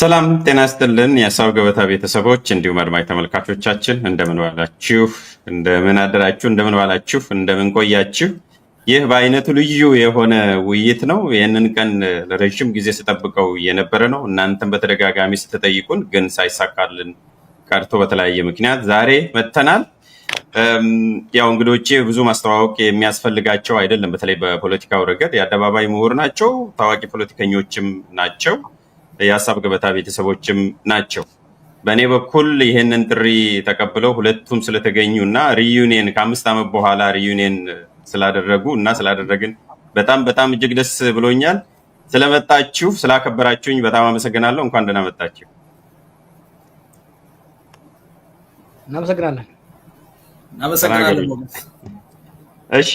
ሰላም ጤና ይስጥልን የሀሳብ ገበታ ቤተሰቦች እንዲሁም አድማጭ ተመልካቾቻችን እንደምን ዋላችሁ፣ እንደምን አደራችሁ፣ እንደምን ዋላችሁ፣ እንደምን ቆያችሁ። ይህ በአይነቱ ልዩ የሆነ ውይይት ነው። ይህንን ቀን ለረጅም ጊዜ ስጠብቀው የነበረ ነው። እናንተም በተደጋጋሚ ስትጠይቁን ግን ሳይሳካልን ቀርቶ በተለያየ ምክንያት ዛሬ መጥተናል። ያው እንግዶቼ ብዙ ማስተዋወቅ የሚያስፈልጋቸው አይደለም። በተለይ በፖለቲካው ረገድ የአደባባይ ምሁር ናቸው፣ ታዋቂ ፖለቲከኞችም ናቸው፣ የሀሳብ ገበታ ቤተሰቦችም ናቸው። በእኔ በኩል ይህንን ጥሪ ተቀብለው ሁለቱም ስለተገኙ እና ሪዩኒየን ከ5 ዓመት በኋላ ሪዩኒየን ስላደረጉ እና ስላደረግን በጣም እጅግ ደስ ብሎኛል። ስለመጣችሁ ስላከበራችሁኝ በጣም አመሰግናለሁ። እንኳን ደህና መጣችሁ። እናመሰግናለን። እሺ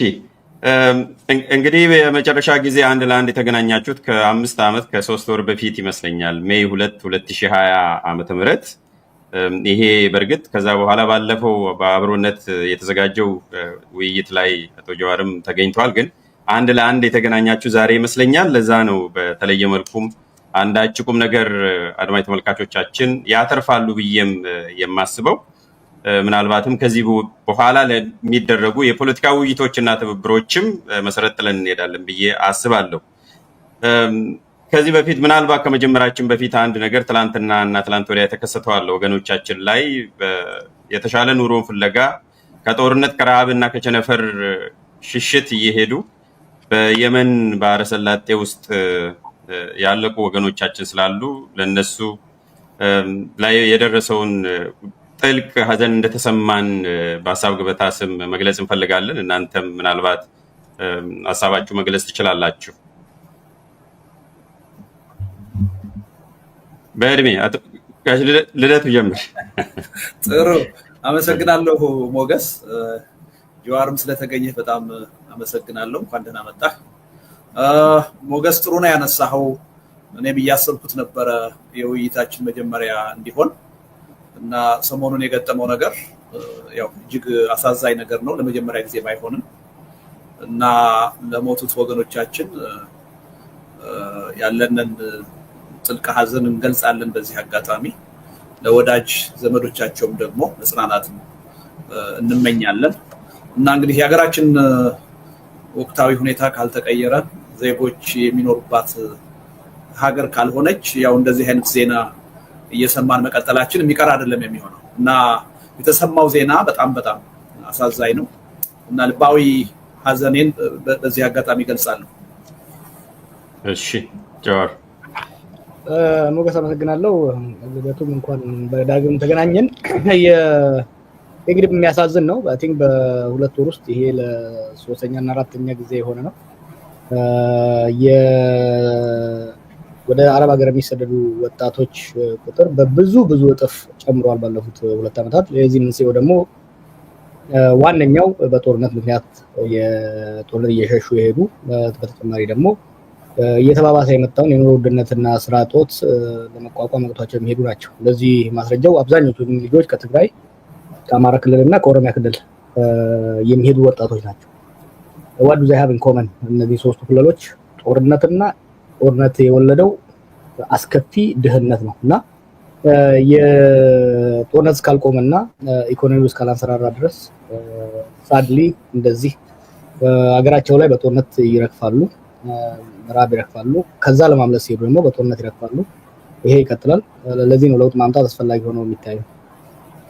እንግዲህ በመጨረሻ ጊዜ አንድ ለአንድ የተገናኛችሁት ከ5 ዓመት ከ3 ወር በፊት ይመስለኛል፣ ሜይ 2 2020 ዓመተ ምህረት። ይሄ በእርግጥ ከዛ በኋላ ባለፈው በአብሮነት የተዘጋጀው ውይይት ላይ አቶ ጀዋርም ተገኝተዋል። ግን አንድ ለአንድ የተገናኛችሁ ዛሬ ይመስለኛል። ለዛ ነው በተለየ መልኩም አንዳች ቁም ነገር አድማጭ ተመልካቾቻችን ያተርፋሉ ብዬም የማስበው ምናልባትም ከዚህ በኋላ ለሚደረጉ የፖለቲካ ውይይቶችና ትብብሮችም መሰረት ጥለን እንሄዳለን ብዬ አስባለሁ። ከዚህ በፊት ምናልባት ከመጀመራችን በፊት አንድ ነገር ትላንትና እና ትላንት ወዲያ የተከሰተዋል ወገኖቻችን ላይ የተሻለ ኑሮን ፍለጋ ከጦርነት ከረሃብ እና ከቸነፈር ሽሽት እየሄዱ በየመን ባህረ ሰላጤ ውስጥ ያለቁ ወገኖቻችን ስላሉ ለነሱ ላይ የደረሰውን ጥልቅ ሀዘን እንደተሰማን በሀሳብ ገበታ ስም መግለጽ እንፈልጋለን። እናንተም ምናልባት ሀሳባችሁ መግለጽ ትችላላችሁ። በእድሜ ልደቱ ጀምር። ጥሩ አመሰግናለሁ ሞገስ። ጀዋርም ስለተገኘህ በጣም አመሰግናለሁ። እንኳን ደህና መጣህ ሞገስ። ጥሩ ነው ያነሳኸው። እኔ ብያሰብኩት ነበረ የውይይታችን መጀመሪያ እንዲሆን እና ሰሞኑን የገጠመው ነገር ያው እጅግ አሳዛኝ ነገር ነው፣ ለመጀመሪያ ጊዜ ባይሆንም እና ለሞቱት ወገኖቻችን ያለንን ጥልቅ ሀዘን እንገልጻለን። በዚህ አጋጣሚ ለወዳጅ ዘመዶቻቸውም ደግሞ መጽናናትን እንመኛለን። እና እንግዲህ የሀገራችን ወቅታዊ ሁኔታ ካልተቀየረ፣ ዜጎች የሚኖሩባት ሀገር ካልሆነች ያው እንደዚህ አይነት ዜና እየሰማን መቀጠላችን የሚቀር አይደለም የሚሆነው እና የተሰማው ዜና በጣም አሳዛኝ ነው እና ልባዊ ሀዘኔን በዚህ አጋጣሚ ገልጻለሁ። እሺ ጀዋር። ሞገስ አመሰግናለሁ። ልደቱም እንኳን በዳግም ተገናኘን። እንግዲህ የሚያሳዝን ነው። አይ ቲንክ በ2 ወር ውስጥ ይሄ ለ3ኛ እና 4ኛ ጊዜ የሆነ ነው። ወደ አረብ ሀገር የሚሰደዱ ወጣቶች ቁጥር በብዙ እጥፍ ጨምሯል ባለፉት 2 ዓመታት። ለዚህ መንስኤው ደግሞ ዋነኛው በጦርነት ምክንያት የጦርነት እየሸሹ የሄዱ፣ በተጨማሪ ደግሞ እየተባባሰ የመጣውን የኑሮ ውድነትና ስራ እጦት ለመቋቋም አቅቷቸው የሚሄዱ ናቸው። ለዚህ ማስረጃው አብዛኞቹ ልጆች ከትግራይ፣ ከአማራ ክልልና ከኦሮሚያ ክልል የሚሄዱ ወጣቶች ናቸው። what do they have in common? እነዚህ 3ቱ ክልሎች ጦርነት የወለደው አስከፊ ድህነት ነው እና የጦርነት እስካልቆመና ኢኮኖሚው እስካላንሰራራ ድረስ ሳድሊ እንደዚህ ሀገራቸው ላይ በጦርነት ይረግፋሉ፣ ምዕራብ ይረግፋሉ። ከዛ ለማምለስ ሲሄዱ ደግሞ በጦርነት ይረግፋሉ። ይሄ ይቀጥላል። ለዚህ ነው ለውጥ ማምጣት አስፈላጊ ሆኖ የሚታየው።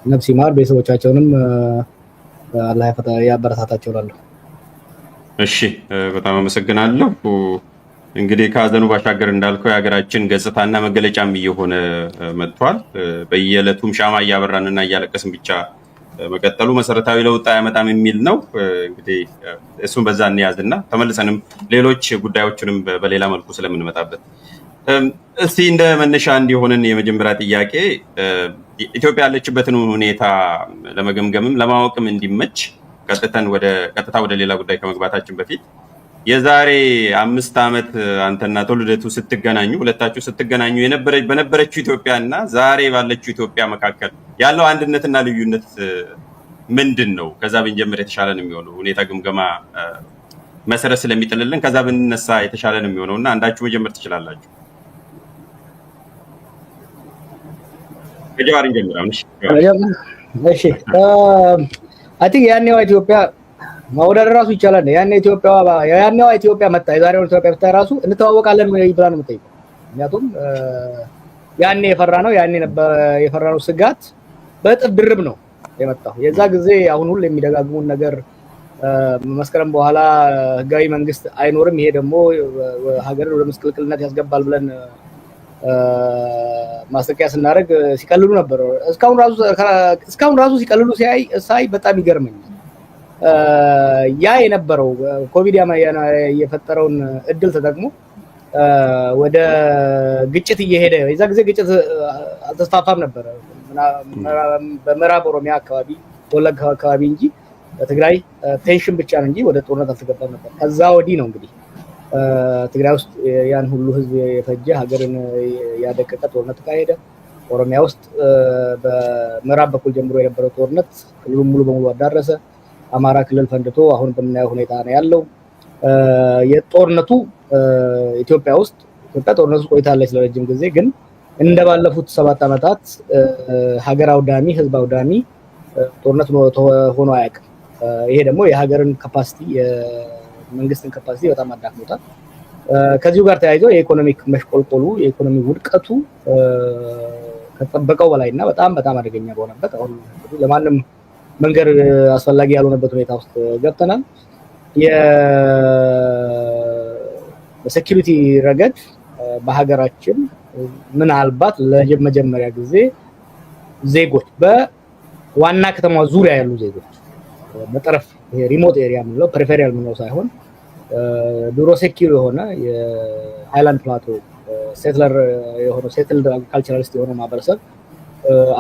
ነፍስ ይማር፣ ቤተሰቦቻቸውንም አላህ ያበረታታቸው እላለሁ። እሺ በጣም አመሰግናለሁ። እንግዲህ ከሀዘኑ ባሻገር እንዳልከው የሀገራችን ገጽታና መገለጫም እየሆነ መጥቷል። በየዕለቱም ሻማ እያበራንና እያለቀስን ብቻ መቀጠሉ መሰረታዊ ለውጥ አያመጣም የሚል ነው። እንግዲህ እሱን በዛ እንያዝና ተመልሰንም ሌሎች ጉዳዮችንም በሌላ መልኩ ስለምንመጣበት እስቲ እንደ መነሻ እንዲሆንን የመጀመሪያ ጥያቄ ኢትዮጵያ ያለችበትን ሁኔታ ለመገምገምም ለማወቅም እንዲመች ቀጥታ ወደ ሌላ ጉዳይ ከመግባታችን በፊት የዛሬ 5 ዓመት አንተና አቶ ልደቱ ሁለታችሁ ስትገናኙ በነበረችው ኢትዮጵያ እና ዛሬ ባለችው ኢትዮጵያ መካከል ያለው አንድነትና ልዩነት ምንድን ነው? ከዛ ብንጀምር የተሻለ ነው የሚሆነው። ሁኔታ ግምገማ መሰረት ስለሚጥልልን ከዛ ብንነሳ የተሻለ ነው የሚሆነው እና አንዳችሁ መጀመር ትችላላችሁ። ከጀዋር እንጀምራለን። እሺ አይ ቲንክ ያኔዋ ኢትዮጵያ ማውደር ራሱ ይቻላል። ያኔዋ ኢትዮጵያ መጣ የዛሬው ኢትዮጵያ መጣ ራሱ እንተዋወቃለን ወይ ብላ ነው የምጠይቀው። ምክንያቱም ያኔ የፈራነው ስጋት በጥፍ ድርብ ነው የመጣው። የዛ ጊዜ አሁን ሁሉ የሚደጋግሙን ነገር መስከረም በኋላ ህጋዊ መንግስት አይኖርም፣ ይሄ ደግሞ ሀገርን ወደ ምስቅልቅልነት ያስገባል ብለን ማስጠንቀቂያ ስናደርግ ሲቀልሉ ነበር። እስካሁን ራሱ ሲቀልሉ ሳይ በጣም ይገርመኛል። ያ የነበረው ኮቪድ የፈጠረውን እድል ተጠቅሞ ወደ ግጭት እየሄደ የዛ ጊዜ ግጭት አልተስፋፋም ነበር በምዕራብ ኦሮሚያ አካባቢ ወለጋ አካባቢ እንጂ በትግራይ ቴንሽን ብቻ ነው እንጂ ወደ ጦርነት አልተገባም ነበር። ከዛ ወዲህ ነው እንግዲህ ትግራይ ውስጥ ያን ሁሉ ህዝብ የፈጀ ሀገርን ያደቀቀ ጦርነት ካሄደ ኦሮሚያ ውስጥ በምዕራብ በኩል ጀምሮ የነበረው ጦርነት ክልሉን ሙሉ በሙሉ አዳረሰ። አማራ ክልል ፈንድቶ አሁን በምናየው ሁኔታ ነው ያለው። የጦርነቱ ኢትዮጵያ ጦርነቱ ቆይታለች ለረጅም ጊዜ፣ ግን እንደባለፉት 7 ዓመታት ሀገር አውዳሚ ህዝብ አውዳሚ ጦርነት ሆኖ አያውቅም። ይሄ ደግሞ የሀገርን ካፓሲቲ የመንግስትን ካፓሲቲ በጣም አዳክሞታል። ከዚሁ ጋር ተያይዞ የኢኮኖሚክ መሽቆልቆሉ የኢኮኖሚ ውድቀቱ ከጠበቀው በላይና በጣም አደገኛ በሆነበት አሁን ለማንም መንገድ አስፈላጊ ያልሆነበት ሁኔታ ውስጥ ገብተናል። በሴኩሪቲ ረገድ በሀገራችን ምናልባት ለመጀመሪያ ጊዜ ዜጎች በዋና ከተማ ዙሪያ ያሉ ዜጎች በጠረፍ ሪሞት ኤሪያ ምንለው ፐሪፌሪያል ምንለው ሳይሆን ድሮ ሴኩር የሆነ የሃይላንድ ፕላቶ ሴትለር የሆነ ሴትልድ ካልቸራሊስት የሆነ ማህበረሰብ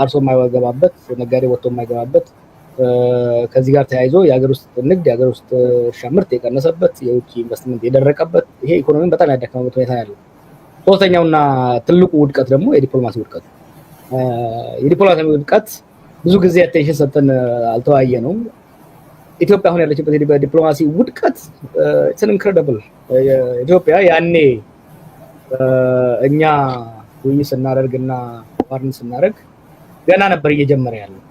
አርሶ የማይገባበት ነጋዴ ወጥቶ የማይገባበት ከዚህ ጋር ተያይዞ የሀገር ውስጥ ንግድ የሀገር ውስጥ እርሻ ምርት የቀነሰበት የውጭ ኢንቨስትመንት የደረቀበት ይሄ ኢኮኖሚን በጣም ያዳከመበት ሁኔታ ያለው። ሶስተኛውና ትልቁ ውድቀት ደግሞ የዲፕሎማሲ ውድቀት። የዲፕሎማሲ ውድቀት ብዙ ጊዜ አቴንሽን ሰጥተን አልተወያየ ነው። ኢትዮጵያ አሁን ያለችበት የዲፕሎማሲ ውድቀት ኢትስ ኢንክሬዲብል። ኢትዮጵያ ያኔ እኛ ውይይት ስናደርግና ፓርትን ስናደርግ ገና ነበር እየጀመረ ያለው።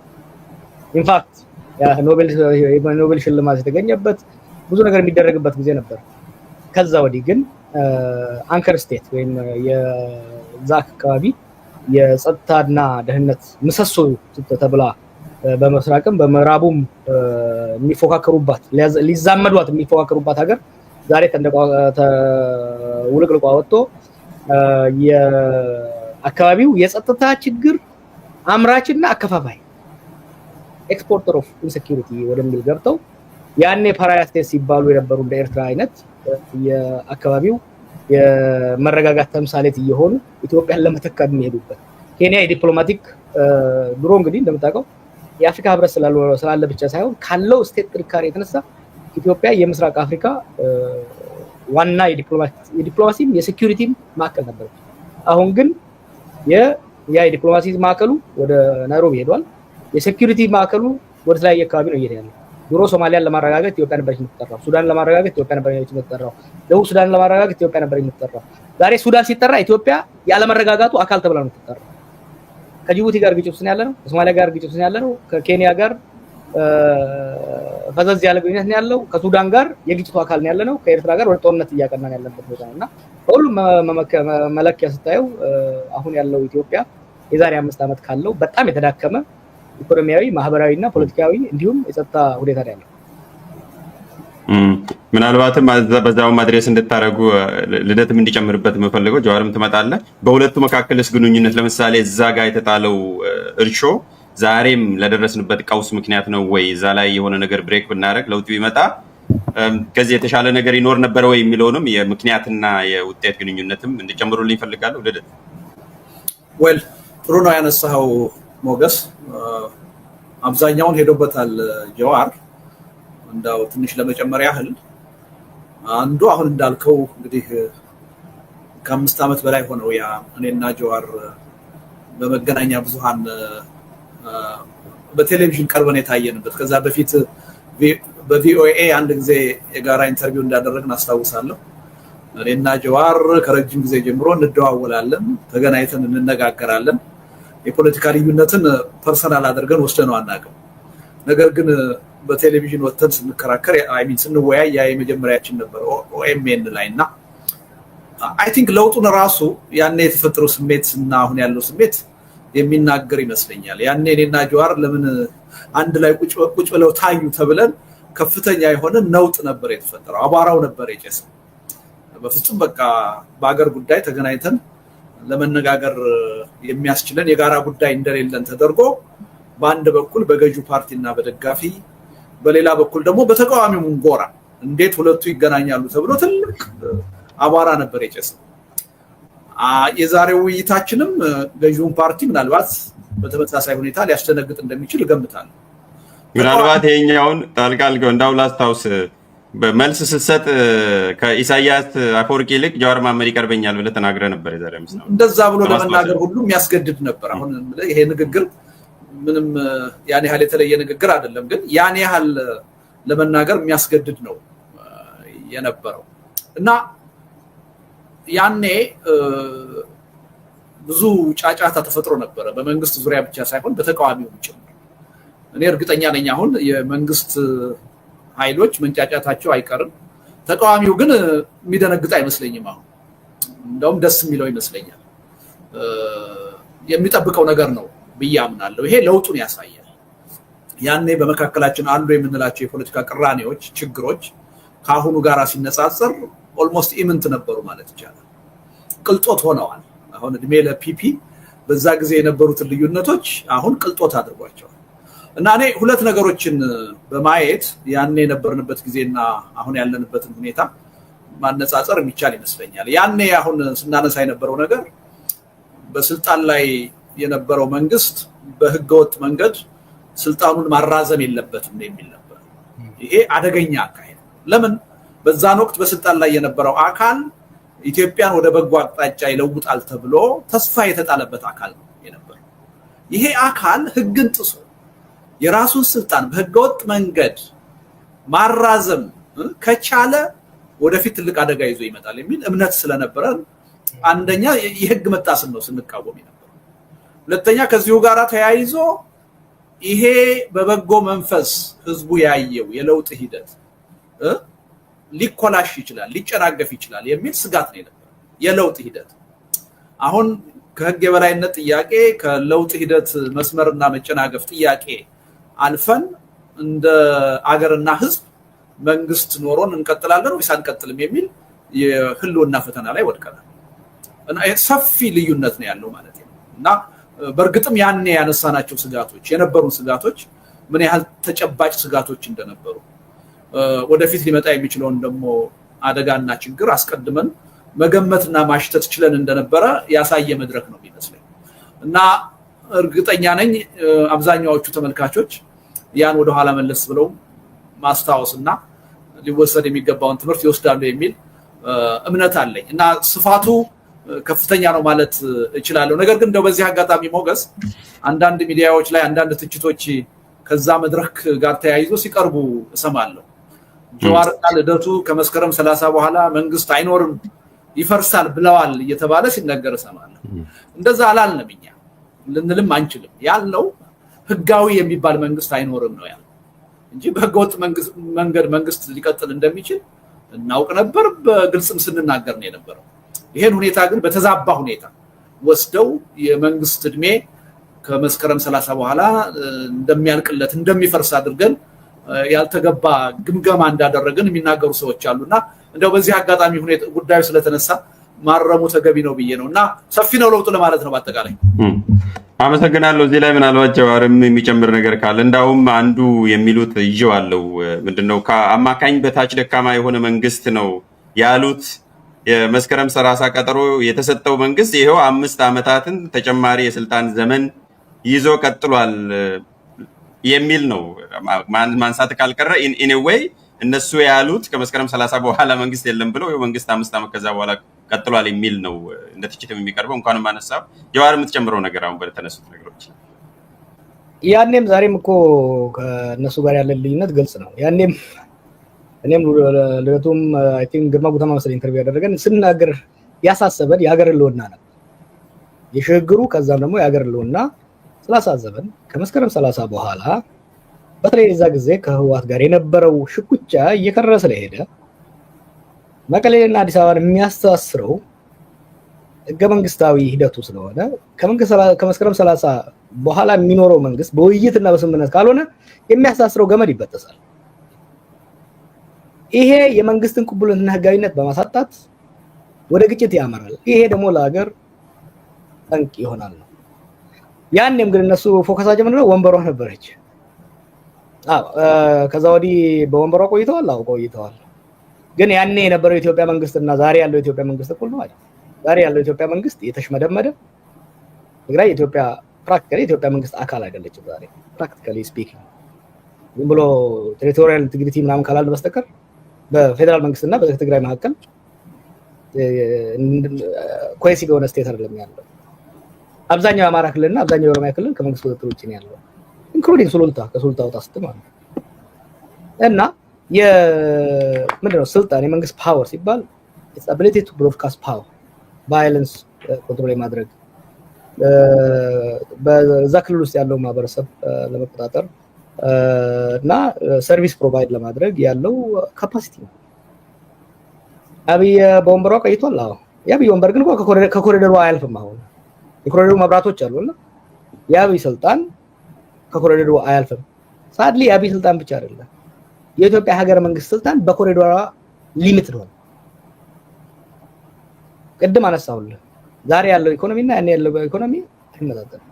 ኢንፋክት ኖቤል ሽልማት የተገኘበት ብዙ ነገር የሚደረግበት ጊዜ ነበር። ከዛ ወዲህ ግን አንከር ስቴት ወይም የዛ አካባቢ የጸጥታና ደህንነት ምሰሶ ተብላ በመስራቅም በምዕራቡም የሚፎካከሩባት ሊዛመዷት የሚፎካከሩባት ሀገር ዛሬ ውልቅልቋ ወጥቶ የአካባቢው የጸጥታ ችግር አምራችና አከፋፋይ ኤክስፖርተር ኦፍ ኢንሴኪዩሪቲ ወደሚል ገብተው ያኔ ፓራያ ስቴት ሲባሉ የነበሩ እንደ ኤርትራ አይነት የአካባቢው የመረጋጋት ተምሳሌት እየሆኑ ኢትዮጵያን ለመተካት የሚሄዱበት ኬንያ የዲፕሎማቲክ ድሮ እንግዲህ እንደምታውቀው የአፍሪካ ህብረት ስላለ ብቻ ሳይሆን ካለው ስቴት ጥንካሬ የተነሳ ኢትዮጵያ የምስራቅ አፍሪካ ዋና የዲፕሎማሲም የሴኩሪቲም ማዕከል ነበረች። አሁን ግን የዲፕሎማሲ ማዕከሉ ወደ ናይሮቢ ሄዷል። የሴኩሪቲ ማዕከሉ ወደ ተለያየ አካባቢ ነው እየሄደ ያለው። ድሮ ሶማሊያን ለማረጋጋት ኢትዮጵያ ነበረች የምትጠራው፣ ሱዳን ለማረጋጋት ኢትዮጵያ ነበረች የምትጠራው፣ ደቡብ ሱዳን ለማረጋጋት ኢትዮጵያ ነበረች የምትጠራው። ዛሬ ሱዳን ሲጠራ ኢትዮጵያ ያለመረጋጋቱ አካል ተብላ ነው የምትጠራው። ከጅቡቲ ጋር ግጭት ውስጥ ነው ያለነው፣ ከሶማሊያ ጋር ግጭት ውስጥ ነው ያለነው፣ ከኬንያ ጋር ፈዘዝ ያለ ግንኙነት ነው ያለው፣ ከሱዳን ጋር የግጭቱ አካል ነው ያለነው፣ ከኤርትራ ጋር ወደ ጦርነት እያቀናን ያለበት ቦታ ነውና ሁሉም መለኪያ ስታየው አሁን ያለው ኢትዮጵያ የዛሬ 5 ዓመት ካለው በጣም የተዳከመ ኢኮኖሚያዊ፣ ማህበራዊና ፖለቲካዊ እንዲሁም የጸጥታ ሁኔታ ነው ያለው። ምናልባትም በዛው አድሬስ እንድታረጉ ልደትም እንዲጨምርበት የምፈልገው ጀዋርም ትመጣለህ። በሁለቱ መካከልስ ግንኙነት ለምሳሌ እዛ ጋር የተጣለው እርሾ ዛሬም ለደረስንበት ቀውስ ምክንያት ነው ወይ? እዛ ላይ የሆነ ነገር ብሬክ ብናደርግ ለውጥ ቢመጣ ከዚህ የተሻለ ነገር ይኖር ነበር ወይ የሚለውንም የምክንያትና የውጤት ግንኙነትም እንድጨምሩልኝ እፈልጋለሁ። ልደት ዌል ጥሩ ነው ያነሳው ሞገስ። አብዛኛውን ሄዶበታል ጀዋር። እንዳው ትንሽ ለመጨመር ያህል አንዱ አሁን እንዳልከው እንግዲህ ከ5 ዓመት በላይ ሆነው ያ እኔና ጀዋር በመገናኛ ብዙሃን በቴሌቪዥን ቀርበን የታየንበት። ከዛ በፊት በቪኦኤ አንድ ጊዜ የጋራ ኢንተርቪው እንዳደረግን አስታውሳለሁ። እኔና ጀዋር ከረጅም ጊዜ ጀምሮ እንደዋወላለን፣ ተገናኝተን እንነጋገራለን። የፖለቲካ ልዩነትን ፐርሰናል አድርገን ወስደነው አናውቅም። ነገር ግን በቴሌቪዥን ወጥተን ስንከራከር ስንወያይ ያ የመጀመሪያችን ነበር ኦኤምኤን ላይ እና አይ ቲንክ ለውጡን ራሱ ያኔ የተፈጠረው ስሜት እና አሁን ያለው ስሜት የሚናገር ይመስለኛል። ያኔ እኔና ጀዋር ለምን አንድ ላይ ቁጭ ብለው ታዩ ተብለን ከፍተኛ የሆነ ነውጥ ነበር የተፈጠረው። አቧራው ነበር የጨሰው። በፍጹም በቃ በአገር ጉዳይ ተገናኝተን ለመነጋገር የሚያስችለን የጋራ ጉዳይ እንደሌለን ተደርጎ በአንድ በኩል በገዢው ፓርቲና በደጋፊ በሌላ በኩል ደግሞ በተቃዋሚው ጎራ እንዴት ሁለቱ ይገናኛሉ ተብሎ ትልቅ አቧራ ነበር የጨሰው። የዛሬው ውይይታችንም ገዢውን ፓርቲ ምናልባት በተመሳሳይ ሁኔታ ሊያስደነግጥ እንደሚችል እገምታለሁ። ምናልባት ይሄኛውን ጣልቃ እንዳው ላስታውስ በመልስ ስትሰጥ ከኢሳያስ አፈወርቂ ይልቅ ጀዋር መሐመድ ይቀርበኛል ብለህ ተናግረህ ነበር። የዛሬ አምስት ዓመት እንደዛ ብሎ ለመናገር ሁሉ የሚያስገድድ ነበር። አሁን ይሄ ንግግር ምንም ያን ያህል የተለየ ንግግር አይደለም፣ ግን ያን ያህል ለመናገር የሚያስገድድ ነው የነበረው እና ያኔ ብዙ ጫጫታ ተፈጥሮ ነበረ በመንግስት ዙሪያ ብቻ ሳይሆን በተቃዋሚው ጭምር። እኔ እርግጠኛ ነኝ አሁን የመንግስት ኃይሎች መንጫጫታቸው አይቀርም። ተቃዋሚው ግን የሚደነግጥ አይመስለኝም። አሁን እንደውም ደስ የሚለው ይመስለኛል። የሚጠብቀው ነገር ነው ብዬ አምናለሁ። ይሄ ለውጡን ያሳያል። ያኔ በመካከላችን አሉ የምንላቸው የፖለቲካ ቅራኔዎች፣ ችግሮች ከአሁኑ ጋር ሲነጻጸር ኦልሞስት ኢምንት ነበሩ ማለት ይቻላል። ቅልጦት ሆነዋል። አሁን እድሜ ለፒፒ በዛ ጊዜ የነበሩትን ልዩነቶች አሁን ቅልጦት አድርጓቸዋል። እና እኔ ሁለት ነገሮችን በማየት ያኔ የነበርንበት ጊዜና አሁን ያለንበትን ሁኔታ ማነጻጸር የሚቻል ይመስለኛል። ያኔ አሁን ስናነሳ የነበረው ነገር በስልጣን ላይ የነበረው መንግስት በህገወጥ መንገድ ስልጣኑን ማራዘም የለበትም የሚል ነበር። ይሄ አደገኛ አካሄድ። ለምን በዛን ወቅት በስልጣን ላይ የነበረው አካል ኢትዮጵያን ወደ በጎ አቅጣጫ ይለውጣል ተብሎ ተስፋ የተጣለበት አካል ነው የነበረው። ይሄ አካል ህግን ጥሶ የራሱን ስልጣን በህገወጥ መንገድ ማራዘም ከቻለ ወደፊት ትልቅ አደጋ ይዞ ይመጣል የሚል እምነት ስለነበረ አንደኛ የህግ መጣስን ነው ስንቃወም ነበር። ሁለተኛ ከዚሁ ጋር ተያይዞ ይሄ በበጎ መንፈስ ህዝቡ ያየው የለውጥ ሂደት ሊኮላሽ ይችላል፣ ሊጨናገፍ ይችላል የሚል ስጋት ነው የነበረው። የለውጥ ሂደት አሁን ከህግ የበላይነት ጥያቄ ከለውጥ ሂደት መስመርና መጨናገፍ ጥያቄ አልፈን እንደ አገርና ህዝብ መንግስት ኖሮን እንቀጥላለን ወይስ አንቀጥልም የሚል የህልውና ፈተና ላይ ወድቀናል። እና ሰፊ ልዩነት ነው ያለው ማለት ነው። እና በእርግጥም ያኔ ያነሳናቸው ስጋቶች የነበሩን ስጋቶች ምን ያህል ተጨባጭ ስጋቶች እንደነበሩ ወደፊት ሊመጣ የሚችለውን ደግሞ አደጋና ችግር አስቀድመን መገመትና ማሽተት ችለን እንደነበረ ያሳየ መድረክ ነው የሚመስለኝ። እና እርግጠኛ ነኝ አብዛኛዎቹ ተመልካቾች ያን ወደ ኋላ መለስ ብለው ማስታወስና ሊወሰድ የሚገባውን ትምህርት ይወስዳሉ የሚል እምነት አለኝ። እና ስፋቱ ከፍተኛ ነው ማለት እችላለሁ። ነገር ግን እንደው በዚህ አጋጣሚ ሞገስ አንዳንድ ሚዲያዎች ላይ አንዳንድ ትችቶች ከዛ መድረክ ጋር ተያይዞ ሲቀርቡ እሰማለሁ። ጀዋርና ልደቱ ከመስከረም 30 በኋላ መንግስት አይኖርም ይፈርሳል ብለዋል እየተባለ ሲነገር እሰማለሁ። እንደዛ አላልንም፣ እኛ ልንልም አንችልም። ያለው ህጋዊ የሚባል መንግስት አይኖርም ነው ያለው እንጂ በህገወጥ መንገድ መንግስት ሊቀጥል እንደሚችል እናውቅ ነበር፣ በግልጽም ስንናገር ነው የነበረው። ይሄን ሁኔታ ግን በተዛባ ሁኔታ ወስደው የመንግስት እድሜ ከመስከረም 30 በኋላ እንደሚያልቅለት እንደሚፈርስ አድርገን ያልተገባ ግምገማ እንዳደረግን የሚናገሩ ሰዎች አሉና እንደው በዚህ አጋጣሚ ሁኔታ ጉዳዩ ስለተነሳ ማረሙ ተገቢ ነው ብዬ ነውና ሰፊ ነው ለውጡ ለማለት ነው። በአጠቃላይ አመሰግናለሁ። እዚህ ላይ ምናልባት ጀዋርም የሚጨምር ነገር ካለ እንዳውም አንዱ የሚሉት ይዤዋለሁ ምንድነው ከአማካኝ በታች ደካማ የሆነ መንግስት ነው ያሉት። የመስከረም 30 ቀጠሮ የተሰጠው መንግስት ይሄው 5 ዓመታትን ተጨማሪ የስልጣን ዘመን ይዞ ቀጥሏል የሚል ነው። ማንሳት ካልቀረ ኢን ኤ ዌይ እነሱ ያሉት ከመስከረም 30 በኋላ መንግስት የለም ብለው የመንግስት 5 ዓመት ከዛ በኋላ ቀጥሏል የሚል ነው እንደ ትችትም የሚቀርበው። እንኳንም ማነሳው ጀዋር የምትጨምረው ነገር አሁን በተነሱት ነገሮች ያኔም ዛሬም እኮ ከነሱ ጋር ያለ ልዩነት ግልጽ ነው። ያኔም እኔም ልደቱም አይ ቲንክ ግርማ ጉተማ መሰለኝ ኢንተርቪው ያደረገን ስናገር ያሳሰበን የሀገር ህልውና ነበር። የሽግግሩ ከዛም ደግሞ የሀገር ህልውና ስላሳዘበን ከመስከረም 30 በኋላ በተለይ እዛ ጊዜ ከህወሓት ጋር የነበረው ሽኩቻ እየከረረ ስለሄደ መቀሌና አዲስ አበባን የሚያስተሳስረው ህገ መንግስታዊ ሂደቱ ስለሆነ ከመስከረም 30 በኋላ የሚኖረው መንግስት በውይይትና በስምምነት ካልሆነ የሚያስተሳስረው ገመድ ይበጠሳል። ይሄ የመንግስትን ቅቡልነትና ህጋዊነት በማሳጣት ወደ ግጭት ያመራል። ይሄ ደግሞ ለሀገር ጠንቅ ይሆናል ነው። ያኔም ግን እነሱ ፎከሳቸው ምንድነው? ወንበሯ ነበረች። ከዛ ወዲህ በወንበሯ ቆይተዋል። ቆይተዋል። ግን ያኔ የነበረው የኢትዮጵያ መንግስትና ዛሬ ያለው የኢትዮጵያ መንግስት እኩል ነው አይደል? ዛሬ ያለው የኢትዮጵያ መንግስት የተሽመደመደ ትግራይ የኢትዮጵያ ፕራክቲካሊ የኢትዮጵያ መንግስት አካል አይደለችም። ዛሬ ፕራክቲካሊ ስፒኪንግ ዝም ብሎ ቴሪቶሪያል ኢንቴግሪቲ ምናምን ካላል በስተቀር በፌደራል መንግስትና በትግራይ መካከል ኮሄሲቭ የሆነ ስቴት አይደለም ያለው። አብዛኛው የአማራ ክልልና አብዛኛው የኦሮሚያ ክልል ከመንግስት ቁጥጥር ውጭ ነው ያለው ኢንክሉዲንግ ሱሉልታ ከሱሉልታ ወጣ ማለት ነው። እና ምንድነው ስልጣን የመንግስት ፓወር ሲባል its ability to broadcast power violence ኮንትሮል የማድረግ በዛ ክልል ውስጥ ያለው ማህበረሰብ ለመቆጣጠር እና ሰርቪስ ፕሮቫይድ ለማድረግ ያለው ካፓሲቲ ነው። አብይ በወንበሯ ቆይቷል። የአብይ ወንበር ግን ከኮሪደሩ አያልፍም። አሁን የኮሪደሩ መብራቶች አሉና የአብይ ስልጣን ከኮሪደሩ አያልፍም። ሳድሊ የአብይ ስልጣን ብቻ አይደለም የኢትዮጵያ ሀገረ መንግስት ስልጣን በኮሪደሯ ሊሚት ነው። ቅድም አነሳሁልህ ዛሬ ያለው ኢኮኖሚና ያኔ ያለው ኢኮኖሚ አይመጣጠንም።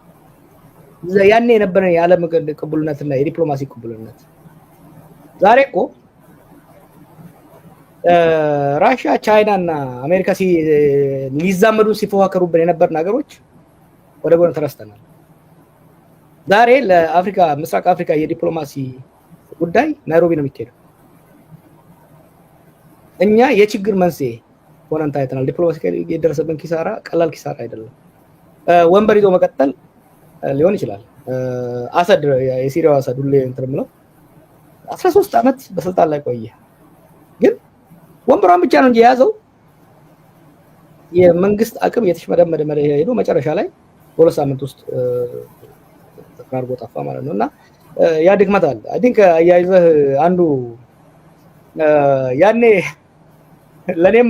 ያኔ የነበረን የዓለም ቅቡልነትና የዲፕሎማሲ ቅቡልነት ዛሬ እኮ ራሽያ ቻይና እና አሜሪካ ሊዛመዱ ሲፎካከሩብን የነበርን ሀገሮች ወደ ጎን ተረስተናል። ዛሬ ለአፍሪካ ምስራቅ አፍሪካ የዲፕሎማሲ ጉዳይ ናይሮቢ ነው የሚካሄደው። እኛ የችግር መንስኤ ሆነን ታይተናል። ዲፕሎማሲ የደረሰብን ኪሳራ ቀላል ኪሳራ አይደለም። ወንበር ይዞ መቀጠል ሊሆን ይችላል። አሰድ የሲሪያው አሰድ ሁሌ እንትን ብለው 13 አመት በስልጣን ላይ ቆየ። ግን ወንበሯን ብቻ ነው እንጂ የያዘው የመንግስት አቅም የተሽመደመደ ሄዶ መጨረሻ ላይ በሁለት ሳምንት ውስጥ ተቀራርቦ ጠፋ ማለት ነውና ያ ድክመት አለ። አይ ቲንክ አያይዘህ አንዱ ያኔ ለኔም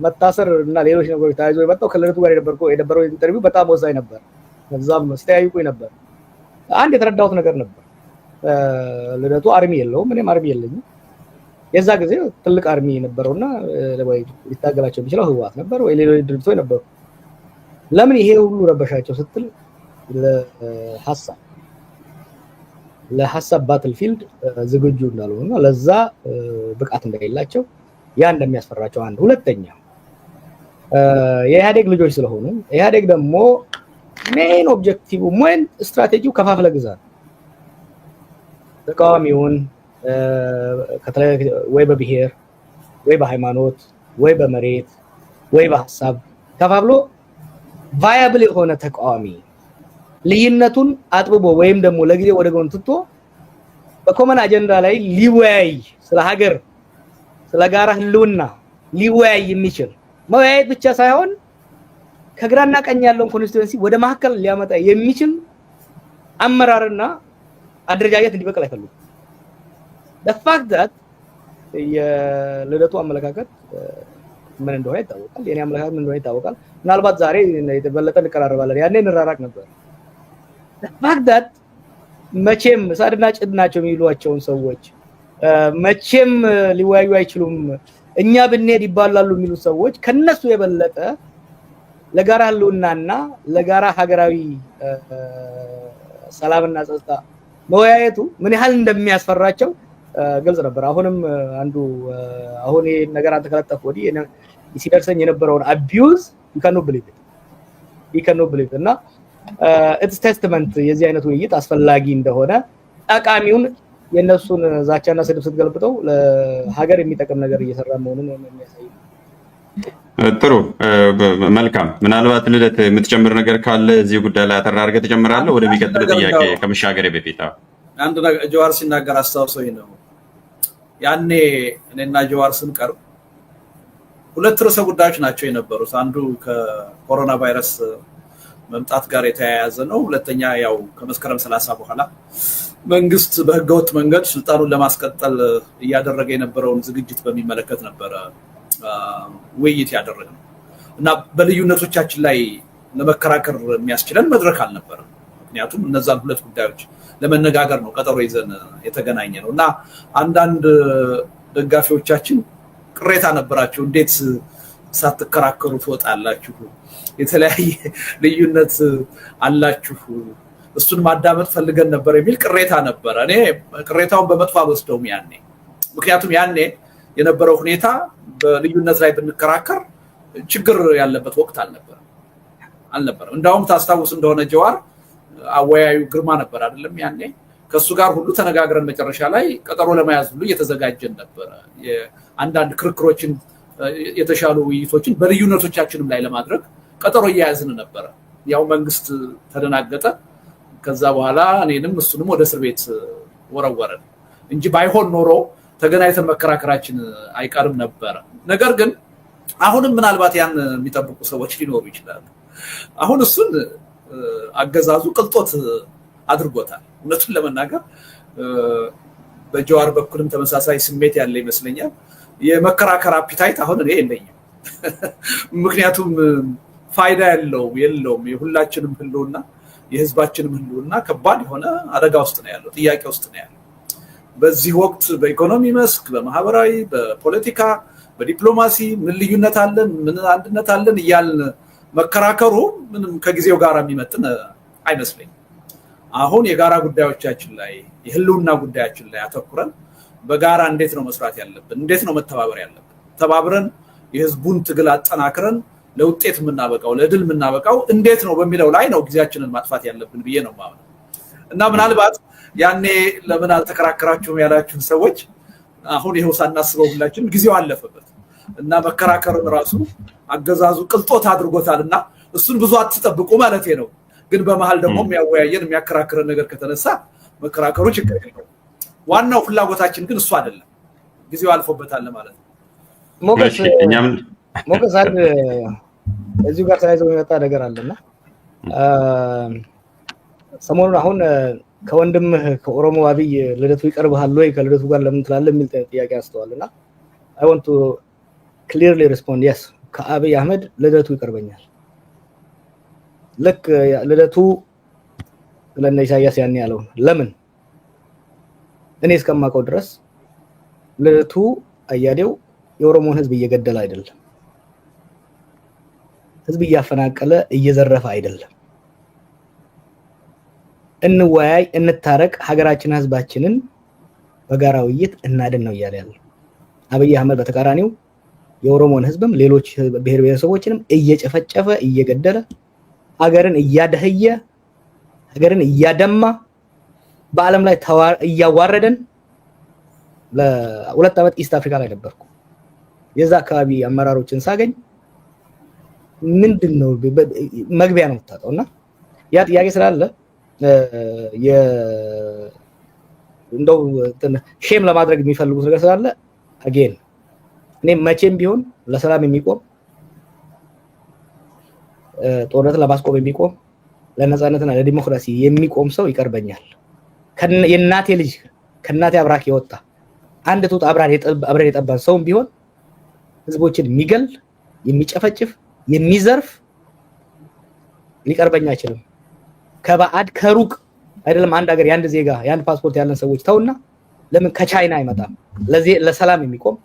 መታሰር እና ሌሎች ነገሮች ታይዞ የመጣው ከልደቱ ጋር የነበረው ኢንተርቪው በጣም ወሳኝ ነበር። እዛም ሲጠያይቁኝ ነበር። አንድ የተረዳሁት ነገር ነበር። ልደቱ አርሚ የለውም፣ እኔም አርሚ የለኝም። የዛ ጊዜ ትልቅ አርሚ ነበረውና ወይ ሊታገላቸው የሚችለው ህወሓት ነበር ወይ ሌሎች ድርጅቶች ነበሩ። ለምን ይሄ ሁሉ ረበሻቸው ስትል ለሐሳብ ባትልፊልድ ዝግጁ እንዳልሆኑ ለዛ ብቃት እንደሌላቸው ያ እንደሚያስፈራቸው አንድ። ሁለተኛ የኢህአዴግ ልጆች ስለሆኑ ኢህአዴግ ደግሞ ሜን ኦብጀክቲቭ ሞን ስትራቴጂው ከፋፍለ ግዛት ተቃዋሚውን ወይ በብሔር ወይ በሃይማኖት ወይ በመሬት ወይ በሐሳብ ከፋፍሎ ቫያብል የሆነ ተቃዋሚ ልዩነቱን አጥብቦ ወይም ደግሞ ለጊዜ ወደ ጎን ትቶ በኮመን አጀንዳ ላይ ሊወያይ ስለ ሀገር ስለ ጋራ ህልውና ሊወያይ የሚችል መወያየት ብቻ ሳይሆን ከግራና ቀኝ ያለውን ኮንስቲትዩንሲ ወደ ማከል ሊያመጣ የሚችል አመራርና አደረጃጀት እንዲበቀል አይፈልጉም። the fact that የልደቱ አመለካከት ምን እንደሆነ ይታወቃል። የኔ አመለካከት ምን እንደሆነ ይታወቃል። ምናልባት ዛሬ የተበለጠ እንቀራረባለን፣ ያኔ እንራራቅ ነበር። the fact that መቼም ሳድና ጭድ ናቸው የሚሏቸውን ሰዎች መቼም ሊወያዩ አይችሉም፣ እኛ ብንሄድ ይባላሉ የሚሉ ሰዎች ከነሱ የበለጠ ለጋራ ህልውናና ለጋራ ሀገራዊ ሰላምና ጸጥታ መወያየቱ ምን ያህል እንደሚያስፈራቸው ግልጽ ነበር። አሁንም አንዱ አሁን ይሄ ነገር አንተ ከለጠፈ ወዲህ ሲደርሰኝ የነበረውን አቢዩዝ you cannot believe እና it's testament የዚህ አይነት ውይይት አስፈላጊ እንደሆነ ጠቃሚውን የነሱን ዛቻና ስድብ ስትገልብጠው ለሀገር የሚጠቅም ነገር እየሰራ መሆኑን የሚያሳይ። ጥሩ መልካም። ምናልባት ልደት የምትጨምር ነገር ካለ እዚህ ጉዳይ ላይ አጠር አድርገህ ትጨምራለህ ወደሚቀጥለው ጥያቄ ከመሻገሬ በፊት። አንድ ነገር ጀዋር ሲናገር አስታውሰኝ ነው። ያኔ እኔና ጀዋር ስንቀርብ ሁለት ርዕሰ ጉዳዮች ናቸው የነበሩት። አንዱ ከኮሮና ቫይረስ መምጣት ጋር የተያያዘ ነው። ሁለተኛ ያው ከመስከረም 30 በኋላ መንግስት በህገወጥ መንገድ ስልጣኑን ለማስቀጠል እያደረገ የነበረውን ዝግጅት በሚመለከት ነበረ ውይይት ያደረግነው እና በልዩነቶቻችን ላይ ለመከራከር የሚያስችለን መድረክ አልነበረም። ምክንያቱም እነዛን ሁለት ጉዳዮች ለመነጋገር ነው ቀጠሮ ይዘን የተገናኘ ነው እና አንዳንድ ደጋፊዎቻችን ቅሬታ ነበራቸው። እንዴት ሳትከራከሩ ትወጣላችሁ? የተለያየ ልዩነት አላችሁ፣ እሱን ማዳመጥ ፈልገን ነበር የሚል ቅሬታ ነበረ። እኔ ቅሬታውን በመጥፎ አልወስደውም ያኔ። ምክንያቱም ያኔ የነበረው ሁኔታ በልዩነት ላይ ብንከራከር ችግር ያለበት ወቅት አልነበረም። እንዳውም ታስታውስ እንደሆነ ጀዋር አወያዩ ግርማ ነበር አይደለም ያኔ። ከሱ ጋር ሁሉ ተነጋግረን መጨረሻ ላይ ቀጠሮ ለመያዝ ሁሉ እየተዘጋጀን ነበረ። አንዳንድ ክርክሮችን፣ የተሻሉ ውይይቶችን በልዩነቶቻችንም ላይ ለማድረግ ቀጠሮ እያያዝን ነበረ። ያው መንግስት ተደናገጠ። ከዛ በኋላ እኔንም እሱንም ወደ እስር ቤት ወረወረን እንጂ ባይሆን ኖሮ ተገናኝተን መከራከራችን አይቀርም ነበረ። ነገር ግን አሁንም ምናልባት ያን የሚጠብቁ ሰዎች ሊኖሩ ይችላሉ። አሁን እሱን አገዛዙ ቅልጦት አድርጎታል። እውነቱን ለመናገር በጀዋር በኩልም ተመሳሳይ ስሜት ያለ ይመስለኛል። የመከራከር አፒታይት አሁን እኔ የለኝም። ምክንያቱም ፋይዳ የለውም። የሁላችንም ህልውና፣ የህዝባችንም ህልውና ከባድ የሆነ አደጋ ውስጥ ነው ያለው፣ ጥያቄ ውስጥ ነው ያለው። በዚህ ወቅት በኢኮኖሚ መስክ፣ በማህበራዊ፣ በፖለቲካ፣ በዲፕሎማሲ ምን ልዩነት አለን፣ ምን አንድነት አለን እያልን መከራከሩ ምንም ከጊዜው ጋር የሚመጥን አይመስለኝም። አሁን የጋራ ጉዳዮቻችን ላይ፣ የህልውና ጉዳያችን ላይ አተኩረን በጋራ እንዴት ነው መስራት ያለብን፣ እንዴት ነው መተባበር ያለብን፣ ተባብረን የህዝቡን ትግል አጠናክረን ለውጤት የምናበቃው፣ ለድል የምናበቃው እንዴት ነው በሚለው ላይ ነው ጊዜያችንን ማጥፋት ያለብን ብዬ ነው የማምነው። እና ምናልባት ያኔ ለምን አልተከራከራችሁም ያላችሁን ሰዎች አሁን ይኸው ሳናስበው ሁላችን ጊዜው አለፈበት እና መከራከርን ራሱ አገዛዙ ቅልጦት አድርጎታል እና እሱን ብዙ አትጠብቁ ማለት ነው። ግን በመሃል ደግሞ የሚያወያየን የሚያከራክረን ነገር ከተነሳ መከራከሩ ችግር የለውም። ዋናው ፍላጎታችን ግን እሱ አይደለም፣ ጊዜው አልፎበታል ማለት ነው። ሞገስ አንድ እዚሁ ጋር ተያይዞ የሚመጣ ነገር አለና ሰሞኑን አሁን ከወንድምህ ከኦሮሞ አብይ ልደቱ ይቀርብሃል ወይ ከልደቱ ጋር ለምን ትላለህ የሚል ጥያቄ አንስተዋልና I want to clearly respond yes ከአብይ አህመድ ልደቱ ይቀርበኛል። ልክ ልደቱ ለነ ኢሳያስ ያኔ ያለው ለምን እኔ እስከማውቀው ድረስ ልደቱ አያሌው የኦሮሞን ህዝብ እየገደለ አይደለም፣ ህዝብ እያፈናቀለ እየዘረፈ አይደለም። እንወያይ፣ እንታረቅ፣ ሀገራችንን ህዝባችንን በጋራ ውይይት እናድን ነው እያለ ያለው። አብይ አህመድ በተቃራኒው የኦሮሞን ህዝብም ሌሎች ብሔር ብሔረሰቦችንም እየጨፈጨፈ እየገደለ ሀገርን እያደህየ ሀገርን እያደማ በአለም ላይ እያዋረደን ለሁለት ዓመት ኢስት አፍሪካ ላይ ነበርኩ። የዛ አካባቢ አመራሮችን ሳገኝ ምንድነው መግቢያ ነው የምታጣውና ያ ጥያቄ ስላለ እንደው ሼም ለማድረግ የሚፈልጉት ነገር ስላለ አጌን እኔ መቼም ቢሆን ለሰላም የሚቆም ጦርነት ለማስቆም የሚቆም ለነጻነትና ለዲሞክራሲ የሚቆም ሰው ይቀርበኛል። የናቴ ልጅ ከናቴ አብራክ የወጣ አንድ ጡት አብረን የጠባን ሰውም ቢሆን ህዝቦችን የሚገል የሚጨፈጭፍ የሚዘርፍ ሊቀርበኛ አይችልም። ከባዕድ ከሩቅ አይደለም አንድ ሀገር ያንድ ዜጋ ያንድ ፓስፖርት ያለን ሰዎች ተውና ለምን ከቻይና አይመጣም? ለሰላም የሚቆም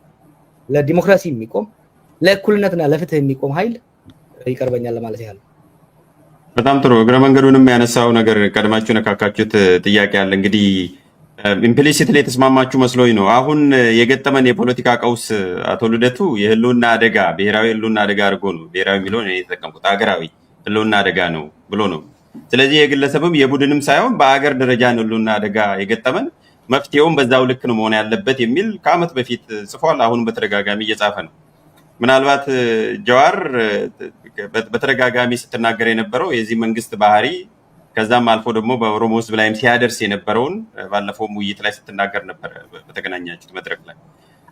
ለዲሞክራሲ የሚቆም ለእኩልነትና ለፍትህ የሚቆም ኃይል ይቀርበኛል ለማለት ያለው። በጣም ጥሩ። እግረ መንገዱንም ያነሳው ነገር ቀድማችሁ ነካካችሁት ጥያቄ አለ። እንግዲህ ኢምፕሊሲትሊ የተስማማችሁ መስሎኝ ነው። አሁን የገጠመን የፖለቲካ ቀውስ አቶ ልደቱ የህልውና አደጋ ብሔራዊ ህልውና አደጋ አድርጎ ነው ብሔራዊ የሚለውን እኔ የተጠቀምኩት ሀገራዊ ህልውና አደጋ ነው ብሎ ነው። ስለዚህ የግለሰብም የቡድንም ሳይሆን በአገር ደረጃ ነው ህልውና አደጋ የገጠመን፣ መፍትሄውም በዛው ልክ ነው መሆን ያለበት የሚል ከዓመት በፊት ጽፏል። አሁን በተደጋጋሚ እየጻፈ ነው። ምናልባት ጀዋር በተደጋጋሚ ስትናገር የነበረው የዚህ መንግስት ባህሪ ከዛም አልፎ ደግሞ በኦሮሞ ህዝብ ላይም ሲያደርስ የነበረውን ባለፈውም ውይይት ላይ ስትናገር ነበር በተገናኛችሁት መድረክ ላይ።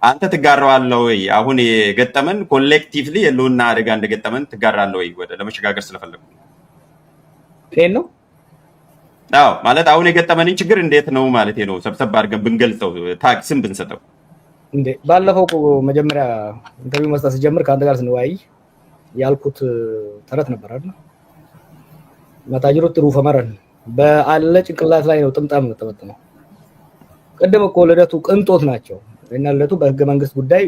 አንተ ትጋራዋለህ ወይ? አሁን የገጠመን ኮሌክቲቭሊ የህልውና አደጋ እንደገጠመን ትጋራለህ ወይ? ወደ ለመሸጋገር ስለፈለኩ ይሄን ነው አዎ ማለት አሁን የገጠመን ችግር እንዴት ነው ማለት ነው ሰብሰብ አድርገን ብንገልጸው ታክስን ብንሰጠው እንዴ ባለፈው መጀመሪያ ኢንተርቪው መስጠት ሲጀምር ከአንተ ጋር ስንወያይ ያልኩት ተረት ነበር አይደል ማታጅሩ ጥሩ ፈመረን በአለ ጭንቅላት ላይ ነው ጥምጣም ተጠመጠመው ቀደም እኮ ልደቱ ቅንጦት ናቸው እና ልደቱ በህገ መንግስት ጉዳይ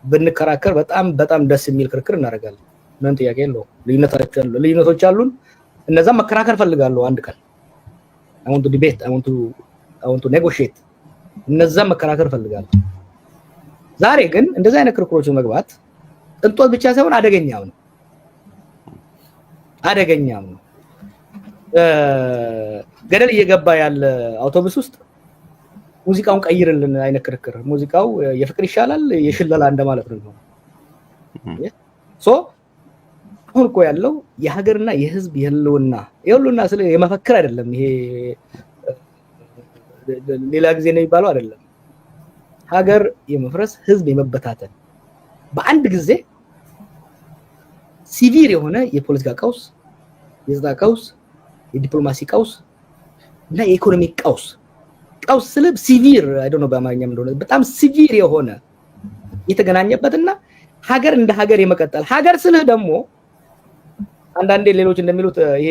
ብንከራከር በጣም ደስ የሚል ክርክር እናደርጋለን ምን ጥያቄ የለው ልዩነቶች አሉን እነዛ መከራከር ፈልጋለሁ አንድ ቀን I want to debate I want to negotiate እነዛ መከራከር ፈልጋለሁ ዛሬ ግን እንደዛ አይነት ክርክሮች መግባት ቅንጦት ብቻ ሳይሆን አደገኛም ነው ገደል እየገባ ያለ አውቶቡስ ውስጥ ሙዚቃውን ቀይርልን አይነት ክርክር ሙዚቃው የፍቅር ይሻላል የሽለላ እንደማለት ነው ሶ አሁን እኮ ያለው የሀገርና የህዝብ የህልውና ስለ የመፈክር አይደለም ይሄ ሌላ ጊዜ ነው ይባለው አይደለም ሀገር የመፍረስ ህዝብ የመበታተን በአንድ ጊዜ ሲቪር የሆነ የፖለቲካ ቀውስ የጸጥታ ቀውስ የዲፕሎማሲ ቀውስ እና የኢኮኖሚ ቀውስ ስልብ ሲቪር አይ ዶንት ኖ በአማርኛም እንደሆነ በጣም ሲቪር የሆነ የተገናኘበትና ሀገር እንደ ሀገር የመቀጠል ሀገር ስልህ ደግሞ አንዳንዴ ሌሎች እንደሚሉት ይሄ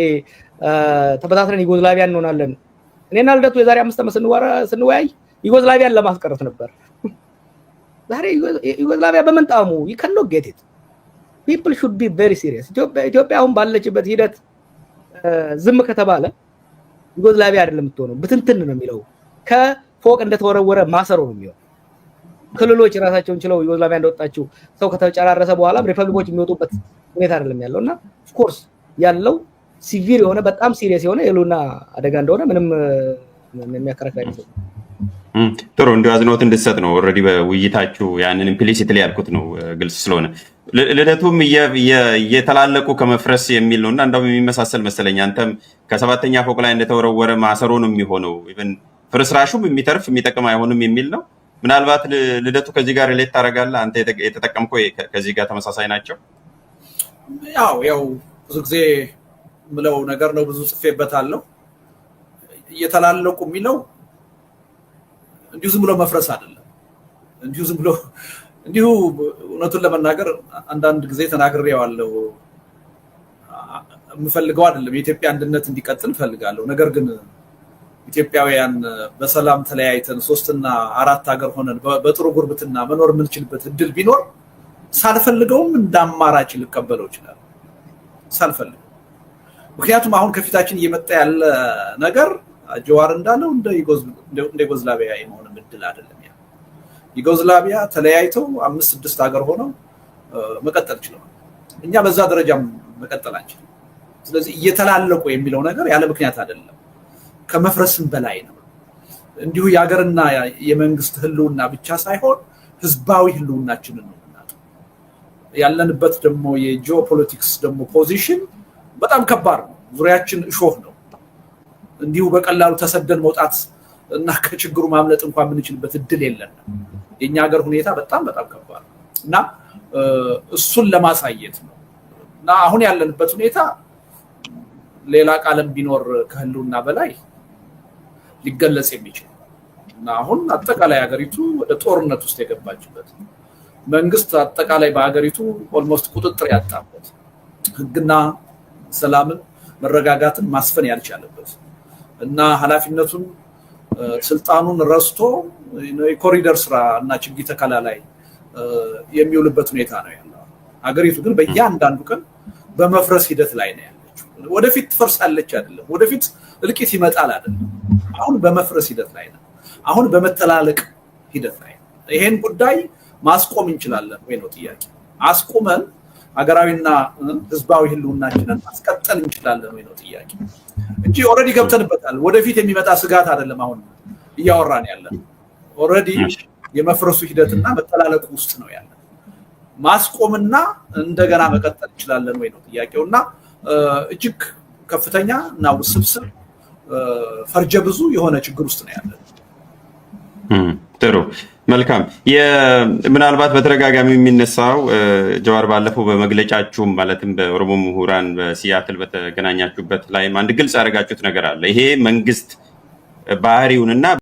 ተበታትነን ዩጎዝላቪያ እንሆናለን እኔና ልደቱ የዛሬ 5 ዓመት ስንወያይ ዩጎዝላቪያን ለማስቀረት ነበር ዛሬ ዩጎዝላቪያ በመንጣሙ you cannot get it people should be very serious ኢትዮጵያ አሁን ባለችበት ሂደት ዝም ከተባለ ዩጎዝላቪያ አይደለም የምትሆነው ብትንትን ነው የሚለው ከፎቅ እንደተወረወረ ማሰሮ ነው የሚሆነው ክልሎች ራሳቸውን ችለው ዩጎዝላቪያ እንደወጣችው ሰው ከተጨራረሰ በኋላ ሪፐብሊኮች የሚወጡበት ሁኔታ አይደለም ያለውና ኦፍ ኮርስ ያለው ሲቪር የሆነ በጣም ሲሪየስ የሆነ የሉና አደጋ እንደሆነ ምንም የሚያከራክር አይደለም ጥሩ እንደያዝነውት እንድትሰጥ ነው ኦሬዲ በውይይታችሁ ያንን ኢምፕሊሲትሊ ያልኩት ነው ግልጽ ስለሆነ ልደቱም እየተላለቁ ከመፍረስ የሚል ነውና እንደውም የሚመሳሰል መሰለኝ አንተም ከሰባተኛ ፎቅ ላይ እንደተወረወረ ማሰሮ ነው የሚሆነው ኢቭን ፍርስራሹም የሚተርፍ የሚጠቅም አይሆንም የሚል ነው ምናልባት ልደቱ ከዚህ ጋር ሪሌት ታደርጋለህ አንተ የተጠቀምከው ከዚህ ጋር ተመሳሳይ ናቸው ያው ብዙ ጊዜ ምለው ነገር ነው ብዙ ጽፌበታለሁ እየተላለቁ የሚለው እንዲሁ ዝም ብሎ መፍረስ አይደለም እንዲሁ እውነቱን ለመናገር አንዳንድ ጊዜ ተናግሬዋለሁ የምፈልገው አይደለም የኢትዮጵያ አንድነት እንዲቀጥል ፈልጋለሁ ነገር ግን ኢትዮጵያውያን በሰላም ተለያይተን 3 እና 4 ሀገር ሆነን በጥሩ ጉርብትና መኖር የምንችልበት እድል ቢኖር ሳልፈልገውም እንዳማራጭ ልቀበለው ይችላል ሳልፈልግ ምክንያቱም አሁን ከፊታችን እየመጣ ያለ ነገር ጀዋር እንዳለው እንደ ዩጎዝላቪያ የመሆን እድል አይደለም ዩጎዝላቪያ ተለያይተው 5-6 ሀገር ሆነው መቀጠል ይችላል እኛ በዛ ደረጃም መቀጠል አንችልም ስለዚህ እየተላለቁ የሚለው ነገር ያለ ምክንያት አይደለም ከመፍረስም በላይ ነው እንዲሁ የሀገርና የመንግስት ህልውና ብቻ ሳይሆን ህዝባዊ ህልውናችንን ነው ያለንበት ደግሞ የጂኦፖለቲክስ ደግሞ ፖዚሽን በጣም ከባድ ነው ዙሪያችን እሾህ ነው እንዲሁ በቀላሉ ተሰደን መውጣት እና ከችግሩ ማምለጥ እንኳን ምንችልበት እድል የለንም የኛ ሀገር ሁኔታ በጣም ከባድ ነው እና እሱን ለማሳየት ነው እና አሁን ያለንበት ሁኔታ ሌላ ቃልም ቢኖር ከህልውና በላይ ሊገለጽ የሚችል እና አሁን አጠቃላይ ሀገሪቱ ወደ ጦርነት ውስጥ የገባችበት መንግስት አጠቃላይ በሀገሪቱ ኦልሞስት ቁጥጥር ያጣበት ህግና ሰላምን መረጋጋትን ማስፈን ያልቻለበት እና ኃላፊነቱን ስልጣኑን ረስቶ የኮሪደር ስራ እና ችግኝ ተከላ ላይ የሚውልበት ሁኔታ ነው ያለው ሀገሪቱ ግን በእያንዳንዱ ቀን በመፍረስ ሂደት ላይ ነው ያለችው ወደፊት ትፈርሳለች አይደለም ወደፊት እልቂት ይመጣል አይደለም አሁን በመፍረስ ሂደት ላይ ነው አሁን በመተላለቅ ሂደት ላይ ይሄን ጉዳይ ማስቆም እንችላለን ወይ ነው ጥያቄ አስቆመን ሀገራዊና ህዝባዊ ህልውናችንን ማስቀጠል እንችላለን ወይ ነው ጥያቄ እንጂ ኦሬዲ ገብተንበታል ወደፊት የሚመጣ ስጋት አይደለም አሁን እያወራን ያለን ኦሬዲ የመፍረሱ ሂደትና መተላለቁ ውስጥ ነው ያለን ማስቆምና እንደገና መቀጠል እንችላለን ወይ ነው ጥያቄውና እጅግ ከፍተኛ እና ውስብስብ ፈርጀ ብዙ የሆነ ችግር ውስጥ ነው ያለን ጥሩ መልካም። ምናልባት በተደጋጋሚ የሚነሳው ጀዋር ባለፈው በመግለጫችሁም ማለትም በኦሮሞ ምሁራን በሲያትል በተገናኛችሁበት ላይም አንድ ግልጽ ያደረጋችሁት ነገር አለ። ይሄ መንግስት ባህሪውንና